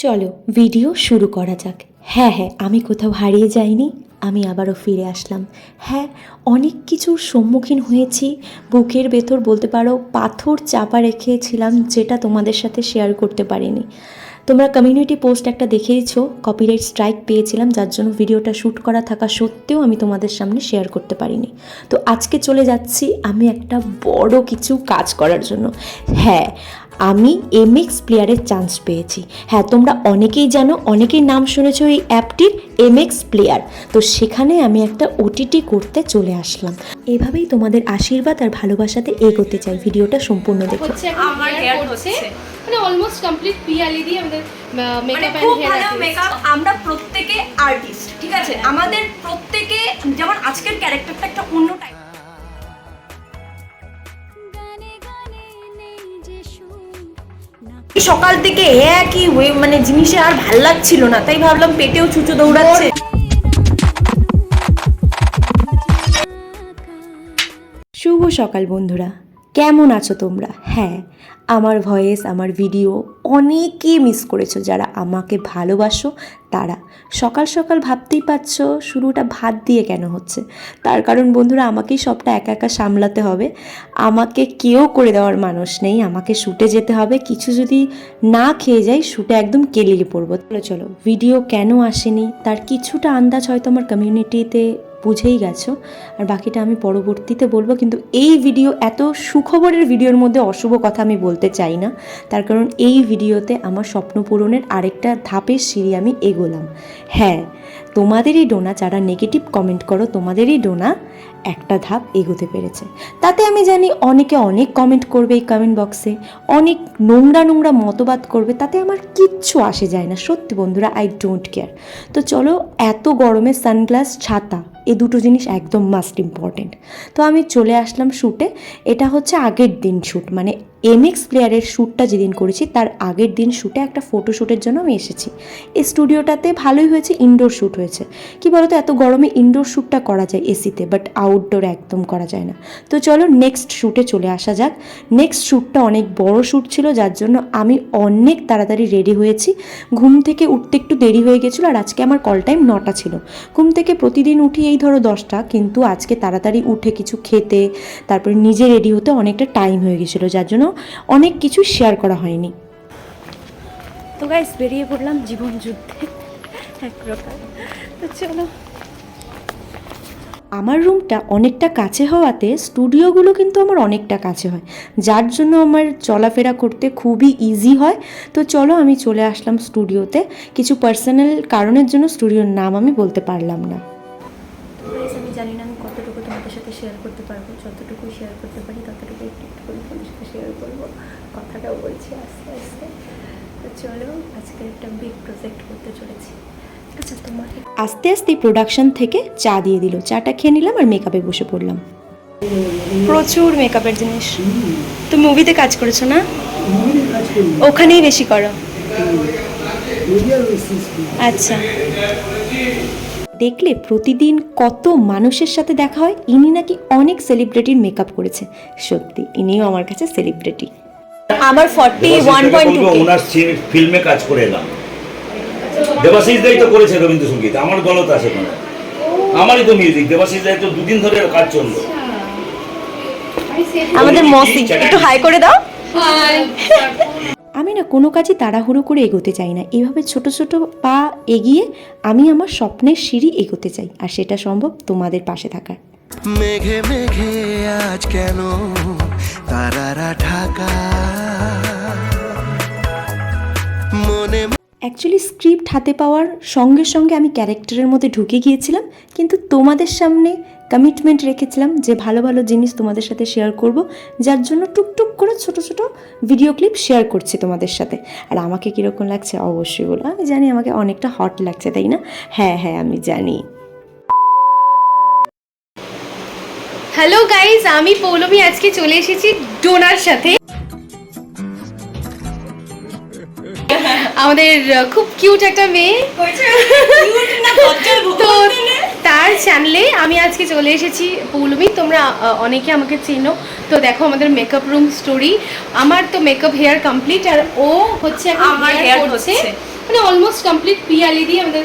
চলো ভিডিও শুরু করা যাক। হ্যাঁ, আমি কোথাও হারিয়ে যাইনি, আমি আবারও ফিরে আসলাম। হ্যাঁ, অনেক কিছুর সম্মুখীন হয়েছি, বুকের ভেতর বলতে পারো পাথর চাপা রেখেছিলাম, যেটা তোমাদের সাথে শেয়ার করতে পারিনি। তোমরা কমিউনিটি পোস্ট একটা দেখেইছো, কপিরাইট স্ট্রাইক পেয়েছিলাম, যার জন্য ভিডিওটা শ্যুট করা থাকা সত্ত্বেও আমি তোমাদের সামনে শেয়ার করতে পারিনি। তো আজকে চলে যাচ্ছি আমি একটা বড় কিছু কাজ করার জন্য। হ্যাঁ, আমি এমএক্স প্লেয়ারের চান্স পেয়েছি। হ্যাঁ, তোমরা অনেকেই জানো, অনেকেই নাম শুনেছো এই অ্যাপটির, এমএক্স প্লেয়ার। তো সেখানে আমি একটা ওটিটি করতে চলে আসলাম। এভাবেই তোমাদের আশীর্বাদ আর ভালোবাসাতে এগোতে চাই। ভিডিওটা সম্পূর্ণ দেখো। আমার হেয়ার হচ্ছে মানে অলমোস্ট কমপ্লিট পিয়ালি দিয়ে আমাদের মেকআপ খুব ভালো মেকআপ। আমরা প্রত্যেকে আর্টিস্ট, ঠিক আছে? আমাদের প্রত্যেকে যেমন আজকের ক্যারেক্টারটা একটা অন্য টাইপ। সকাল থেকে একই মানে জিনিসে আর ভাল লাগছিল না, তাই ভাবলাম পেটেও চুচো দৌড়াচ্ছে। শুভ সকাল বন্ধুরা, কেমন আছো তোমরা? হ্যাঁ, আমার ভয়েস, আমার ভিডিও অনেকেই মিস করেছো। যারা আমাকে ভালোবাসো তারা সকাল সকাল ভাবতেই পারছো শুরুটা ভাত দিয়ে কেন হচ্ছে। তার কারণ বন্ধুরা, আমাকেই সবটা একা একা সামলাতে হবে। আমাকে কেউ করে দেওয়ার মানুষ নেই, আমাকে শ্যুটে যেতে হবে। কিছু যদি না খেয়ে যাই, শ্যুটে একদম কেলিয়ে পড়বো। চলো ভিডিও কেন আসেনি তার কিছুটা আন্দাজ হয়তো আমার কমিউনিটিতে বুঝেই গেছো, আর বাকিটা আমি পরবর্তীতে বলবো। কিন্তু এই ভিডিও এত সুখবরের ভিডিওর মধ্যে অশুভ কথা আমি বলতে চাই না, তার কারণ এই ভিডিওতে আমার স্বপ্ন পূরণের আরেকটা ধাপের সিঁড়ি আমি এগোলাম। হ্যাঁ, তোমাদেরই ডোনা, যারা নেগেটিভ কমেন্ট করো তোমাদেরই ডোনা একটা ধাপ এগোতে পেরেছে। তাতে আমি জানি অনেকে অনেক কমেন্ট করবে এই কমেন্ট বক্সে, অনেক নোংরা নোংরা মতবাদ করবে, তাতে আমার কিচ্ছু আসে যায় না। সত্যি বন্ধুরা, আই ডোন্ট কেয়ার। তো চলো, এত গরমে সানগ্লাস, ছাতা, এই দুটো জিনিস একদম মাস্ট ইম্পর্টেন্ট। তো আমি চলে আসলাম শ্যুটে। এটা হচ্ছে আগের দিন শ্যুট, মানে এমএক্স প্লেয়ারের শ্যুটটা যেদিন করেছি তার আগের দিন শ্যুটে একটা ফটোশ্যুটের জন্য আমি এসেছি। এই স্টুডিওটাতে ভালোই হয়েছে, ইনডোর শ্যুট হয়েছে। কি বলতো, এত গরমে ইনডোর শ্যুটটা করা যায় এসিতে, বাট আউটডোর একদম করা যায় না। তো চলো নেক্সট শ্যুটে চলে আসা যাক। নেক্সট শ্যুটটা অনেক বড় শ্যুট ছিল, যার জন্য আমি অনেক তাড়াতাড়ি রেডি হয়েছি। ঘুম থেকে উঠতে একটু দেরি হয়ে গেছিলো, আর আজকে আমার কল টাইম 9টা ছিল। ঘুম থেকে প্রতিদিন উঠি এই ধরো 10টা, কিন্তু আজকে তাড়াতাড়ি উঠে কিছু খেতে, তারপরে নিজে রেডি হতে অনেকটা টাইম হয়ে গেছিলো, যার জন্য অনেক কিছু শেয়ার করা হয়নি। তো গাইস, বেরিয়ে পড়লাম জীবন যুদ্ধে এক প্রকার। তো চলো, আমার রুমটা অনেকটা কাছে হওয়াতে স্টুডিওগুলো কিন্তু আমার অনেকটা কাছে হয়, যার জন্য আমার চলাফেরা করতে খুবই ইজি হয়। তো চলো, আমি চলে আসলাম স্টুডিওতে। কিছু পার্সোনাল কারণের জন্য স্টুডিওর নাম আমি বলতে পারলাম না। আমি জানি না আমি কতটুকু তোমাদের সাথে শেয়ার করতে পারবো, যতটুকু শেয়ার করতে পারি ততটুকু একটু করে তোমাদের সাথে শেয়ার করবো। কথাটাও বলছি আস্তে আস্তে। তো চলো, আজকে একটা বিগ প্রজেক্ট করতে চলেছি। আচ্ছা, তোমাকে আস্তে আস্তে প্রোডাকশন থেকে চা দিয়ে দিল, চাটা খেয়ে নিলাম আর মেকআপে বসে পড়লাম। প্রচুর মেকআপের জিনিস। তুমি মুভিতে কাজ করেছো না? ওখানেই বেশি করো? আচ্ছা, দেখলে প্রতিদিন কত মানুষের সাথে দেখা হয়। ইনি নাকি অনেক সেলিব্রিটির মেকআপ করেছে। সত্যি, ইনিও আমার কাছে সেলিব্রিটি। আমার 41.2 ওনার ফিল্মে কাজ করে এলাম। দেবাশিস দাই তো করেছে রবীন্দ্রসঙ্গীত, আমার গলত আছে কোনো, আমারই তো মিউজিক। দেবাশিস দাই তো দুদিন ধরে কাজ চললো। আমাদের মসি একটু হাই করে দাও। আমি না কোনো কাজই তাড়াহুড়ো করে এগোতে চাই না, এভাবে ছোট ছোট পা এগিয়ে আমি আমার স্বপ্নের সিঁড়ি এগোতে চাই, আর সেটা সম্ভব তোমাদের পাশে থাকার। মেঘে মেঘে আজ কেন তারারা ঢাকা মনে। অ্যাকচুয়ালি স্ক্রিপ্ট হাতে পাওয়ার সঙ্গে সঙ্গে আমি ক্যারেক্টারের মধ্যে ঢুকে গিয়েছিলাম, কিন্তু তোমাদের সামনে কমিটমেন্ট রেখেছিলাম যে ভালো ভালো জিনিস তোমাদের সাথে শেয়ার করব, যার জন্য টুকটুক করে ছোট ছোট ভিডিও ক্লিপ শেয়ার করছি তোমাদের সাথে। আর আমাকে কীরকম লাগছে অবশ্যই বলো। আমি জানি আমাকে অনেকটা হট লাগছে, তাই না? হ্যাঁ, আমি জানি। হ্যালো গাইজ, আমি পৌলমী আজকে চলে এসেছি ডোনার সাথে। আমাদের খুব কিউট একটা মেয়ে, তো তার চ্যানেলে আমি আজকে চলে এসেছি। পৌলমী, তোমরা অনেকে আমাকে চেনো। তো দেখো আমাদের মেকআপ রুম স্টোরি। আমার তো মেকআপ হেয়ার কমপ্লিট, আর ও হচ্ছে আমার হেয়ার হচ্ছে। মানে অলমোস্ট কমপ্লিট পিয়ালি দিয়ে আমাদের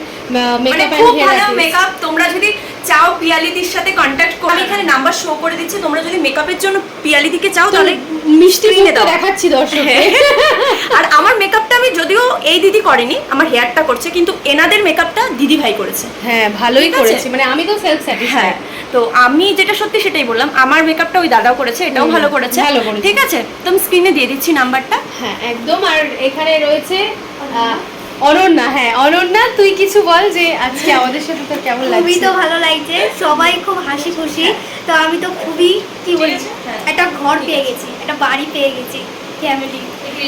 মানে মেকআপ খুব এন্ড ভালো হেয়ার মেকআপ। তোমরা যদি চাও পিয়ালিদির সাথে কন্ট্যাক্ট করো, আমি এখানে নাম্বার শো করে দিচ্ছি। তোমরা যদি মেকআপের জন্য পিয়ালিদিকে চাও তাহলে মিষ্টি screen এ মুখটা দাও। দেখাচ্ছি দর্শক। আর আমার মেকআপটা আমি যদিও এই দিদি করেনি, আমার হেয়ারটা করছে, কিন্তু এনাদের মেকআপটা দিদি ভাই করেছে। হ্যাঁ ভালোই ঠিক আছে? করেছে, মানে আমি তো সেলফ হ্যাঁ, স্যাটিসফাইড। তো আমি যেটা সত্যি সেটাই বললাম, আমার মেকআপটা ওই দাদাও করেছে, এটাও ভালো করেছে। ভালো করেছে। ঠিক আছে, তুমি স্ক্রিনে দিয়ে দিচ্ছি নাম্বারটা। হ্যাঁ একদম। আর এখানে রয়েছে অনন্যা। হ্যাঁ অনন্যা, তুই কিছু বল যে আজকে আমাদের সাথে তোর কেমন খুবই লাগছে? তো ভালো লাগছে, সবাই খুব হাসি খুশি। তো আমি তো খুবই কি বলছি, একটা ঘর পেয়ে গেছি, একটা বাড়ি পেয়ে গেছি, ফ্যামিলি।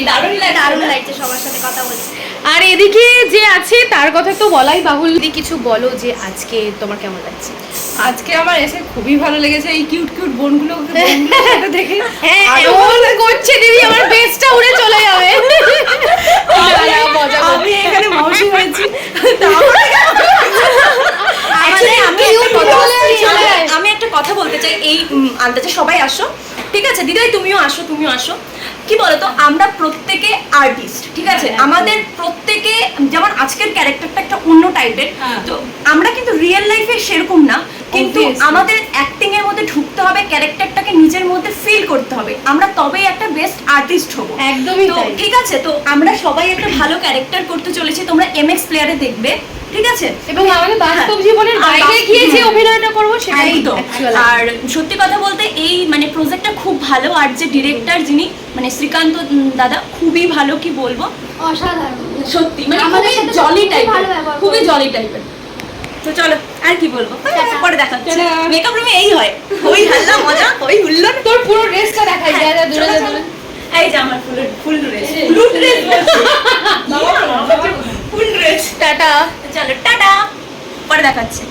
দারুণ লাগছে সবার সাথে কথা বলতে। আর এদিকে যে আছে তার কথা তো বলাই বাহুল। যদি কিছু বলো যে আজকে তোমার কেমন লাগছে? আজকে আমার এসে খুবই ভালো লেগেছে, এই কিউট কিউট বোনগুলোকে সাথে দেখে। হ্যাঁ এমন করছে দিদি, আমার বেস্টটা উড়ে চলে যাবে। আমি এখানে মাউসি হয়েছি। Actually, চলে যায়। আমি একটা কথা বলতে চাই, এই আন্দাজে সবাই আসো, ঠিক আছে? দিদাই তুমিও আসো। কি বলতো, আমরা প্রত্যেকে আর্টিস্ট, ঠিক আছে? আমাদের প্রত্যেকে যেমন আজকের ক্যারেক্টারটা একটা অন্য টাইপের, তো আমরা কিন্তু রিয়েল লাইফে সেরকম না, কিন্তু Obviously. আমাদের অ্যাক্টিং এর মধ্যে ঢুকতে হবে, ক্যারেক্টারটাকে নিজের মধ্যে ফিল করতে হবে, আমরা তবেই একটা বেস্ট আর্টিস্ট হব। একদমই তো তাই। ঠিক আছে, তো আমরা সবাই একটা ভালো ক্যারেক্টার করতে চলেছি, তোমরা MX প্লেয়ারে দেখবে, ঠিক আছে? এবং আমাদের বাস্তব হ্যাঁ। জীবনের আর বাইরে বাস্তব- গিয়ে যে হ্যাঁ। অভিনয়টা করবো সেটাই একদম। actual। আর সত্যি কথা বলতে এই মানে প্রজেক্টটা খুব ভালো, আর যে ডিরেক্টর যিনি মানে শ্রীকান্ত দাদা খুবই ভালো, কি বলবো, অসাধারণ। সত্যি মানে আমাদের খুবই সাথে জলি খুবই টাইপের, ভালো ব্যবহার খুবই করে। জলি টাইপের। তো চলো, আর কি বলবো, পরে দেখাচ্ছি। টাটা। মেকআপ রুমে এই হয়, ওই হাল্লা মজা, ওই হুল্লোড়। তোর পুরো ড্রেসটা দেখাই, যা যা দূরে যা দূরে। এই যে আমার ফুল ড্রেস, ফুল ড্রেস। টাটা। চলো টাটা, পরে দেখাচ্ছি।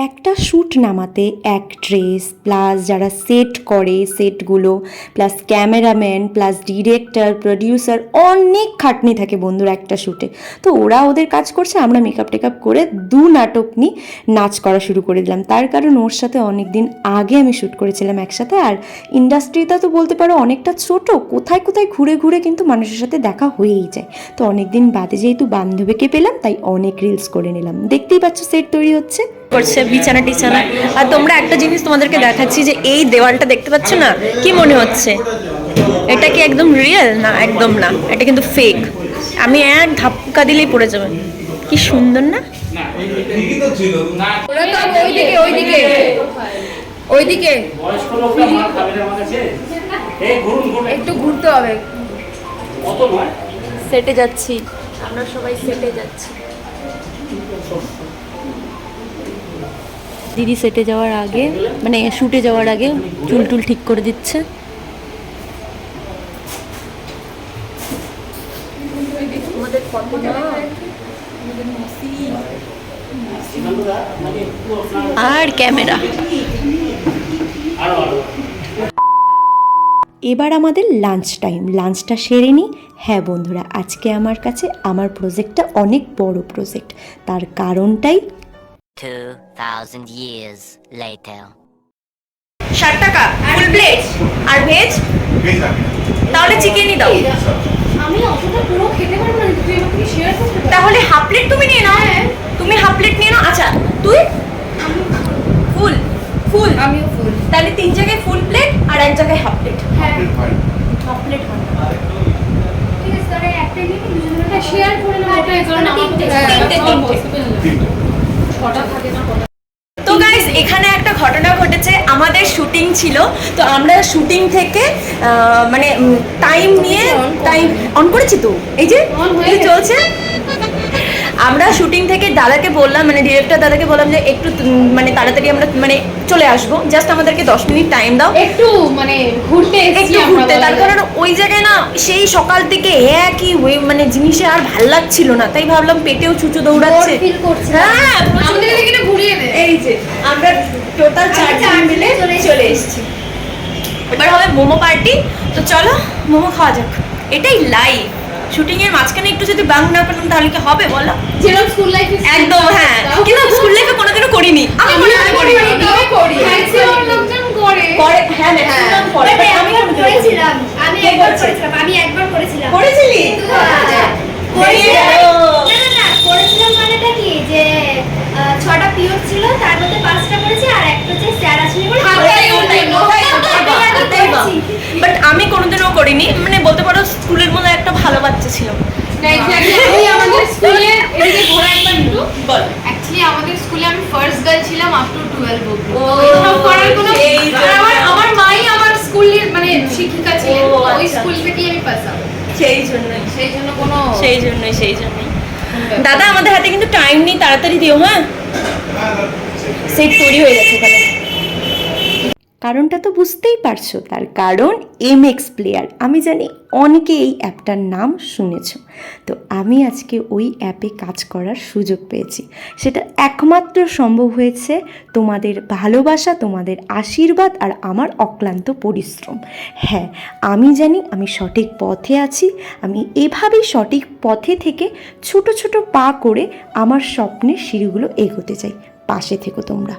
একটা শ্যুট নামাতে অ্যাক্ট্রেস প্লাস যারা সেট করে সেটগুলো plus cameraman plus director producer অনেক খাটনি থাকে বন্ধুরা একটা শ্যুটে। তো ওরা ওদের কাজ করছে, আমরা মেকআপ টেকআপ করে নাটক নিয়ে নাচ করা শুরু করে দিলাম। তার কারণ ওর সাথে অনেক দিন আগে আমি শ্যুট করেছিলাম একসাথে, আর ইন্ডাস্ট্রিটা তো বলতে পারো অনেকটা ছোট, কোথায় কোথায় ঘুরে ঘুরে কিন্তু মানুষের সাথে দেখা হয়েই যায়। তো অনেক দিন বাদে যেহেতু বান্ধবীকে পেলাম তাই অনেক রিলস করে নিলাম। দেখতেই পাচ্ছ সেট তৈরি হচ্ছে করছে বিছানা টিছানা। আর তোমরা একটা জিনিস তোমাদেরকে দেখাচ্ছি, যে এই দেওয়ালটা দেখতে পাচ্ছ না, কি মনে হচ্ছে এটা কি একদম রিয়েল? না, একদম না, এটা কিন্তু ফেক। আমি এক ধাক্কা দিলেই পড়ে যাবে। কি সুন্দর না? ওইদিকে একটু ঘুরতে হবে। সেটে যাচ্ছি, আমরা সবাই সেটে যাচ্ছি। দিদি সেটে যাওয়ার আগে মানে শুটে যাওয়ার আগে চুল টুল ঠিক করে দিচ্ছে। আর ক্যামেরা। এবার আমাদের লাঞ্চ টাইম, লাঞ্চটা সেরে নিই। হ্যাঁ বন্ধুরা, আজকে আমার কাছে আমার প্রজেক্টটা অনেক বড় প্রজেক্ট, তার কারণটাই 2,000 years later. 60 টাকা ফুল প্লেট, আর ভেজ তাহলে চিকেনই দাও। আমি অতটা পুরো খেতে পারবো না, তুই আমাকে শেয়ার করতে পারবি? তাহলে হাফ প্লেট তুমি নিয়ে নাও। তুমি হাফ প্লেট নিয়ে নাও। আচ্ছা তুই ফুল ফুল আমিও ফুল। তাহলে 3 জায়গায় ফুল প্লেট আর 1 জায়গায় হাফ প্লেট। হ্যাঁ হাফ প্লেট হয় না। ঠিক আছে, তাহলে একটা নিয়ে দুজনে শেয়ার করে নেবো, ওটাই কারণ আমার তো তিনটে। ছটা থাকে না কটা। তো গাইস, এখানে একটা ঘটনা ঘটেছে। আমাদের শুটিং ছিল, তো আমরা শুটিং থেকে মানে টাইম নিয়ে টাইম অন করেছি, তো এই যে On হয়ে এই চলছে। আমরা শুটিং থেকে দাদাকে বললাম, মানে ডিরেক্টর দাদাকে বললাম যে একটু মানে তাড়াতাড়ি আমরা মানে চলে আসবো, জাস্ট আমাদেরকে 10 মিনিট টাইম দাও, একটু মানে ঘুরতে এসেছি একটু আমরা ঘুরতে। বলা তার যায়। কারণ ওই জায়গায় না সেই সকাল থেকে একই মানে জিনিসে আর ভাল লাগছিল না, তাই ভাবলাম পেটেও চুচু দৌড়াচ্ছে। ফিল করছে। হ্যাঁ, আমাদের এদিকে ঘুরিয়ে দে। এই যে আমরা টোটাল 4 জন মিলে চলে এসেছি। এবার হবে মোমো পার্টি, তো চলো মোমো খাওয়া যাক। এটাই লাইভ। শুটিং এর মাঝখানে একটু যদি বাং না করতাম তাহলে কি হবে বলো? যেরকম স্কুল লাইফে একদম। হ্যাঁ, কিন্তু স্কুল লাইফে কোনোদিনও করিনি। আমি মনে হয় করিনি। ম্যাক্সিমাম লোকজন করে করে, হ্যাঁ ম্যাক্সিমাম করে, But আমি একবার করেছিলাম, আমি একবার করেছিলাম। করেছিলি? কিন্তু, করেছিলাম। না, করেছিলাম মানেটা কি যে 6টা পিরিয়ড ছিল, তার মধ্যে 5টা করেছি আর একটা হচ্ছে স্যার আসেনি বলে বাট আমি কোনোদিনও করিনি, মানে বলতে পারো স্কুলের মধ্যে একটা ভালো বাচ্চা ছিল। না এক্স্যাক্টলি আমাদের স্কুলে এদিকে ঘোরা একবার একটু বল। অ্যাকচুয়ালি আমাদের স্কুলে আমি ফার্স্ট গার্ল ছিলাম আপ টু 12 অবধি। ও, এসব করার কোনো এই আর আমার মাই আমার স্কুলের মানে শিক্ষিকা ছিলেন, ও, ওই আচ্ছা। স্কুল থেকেই আমি পাস আউট। সেই জন্যই কোনো সেই জন্যই দাদা আমাদের হাতে কিন্তু টাইম নেই, তাড়াতাড়ি দিও। হ্যাঁ, সেট তৈরি হয়ে গেছে ওখানে। কারণটা তো বুঝতেই পারছো, তার কারণ MX প্লেয়ার। আমি জানি অনেকে এই অ্যাপটার নাম শুনেছ। তো আমি আজকে ওই অ্যাপে কাজ করার সুযোগ পেয়েছি। সেটা একমাত্র সম্ভব হয়েছে তোমাদের ভালোবাসা, তোমাদের আশীর্বাদ আর আমার অক্লান্ত পরিশ্রম। হ্যাঁ, আমি জানি আমি সঠিক পথে আছি। আমি এভাবেই সঠিক পথে থেকে ছোট ছোট পা করে আমার স্বপ্নের সিঁড়িগুলো এগোতে চাই। পাশে থেকো তোমরা।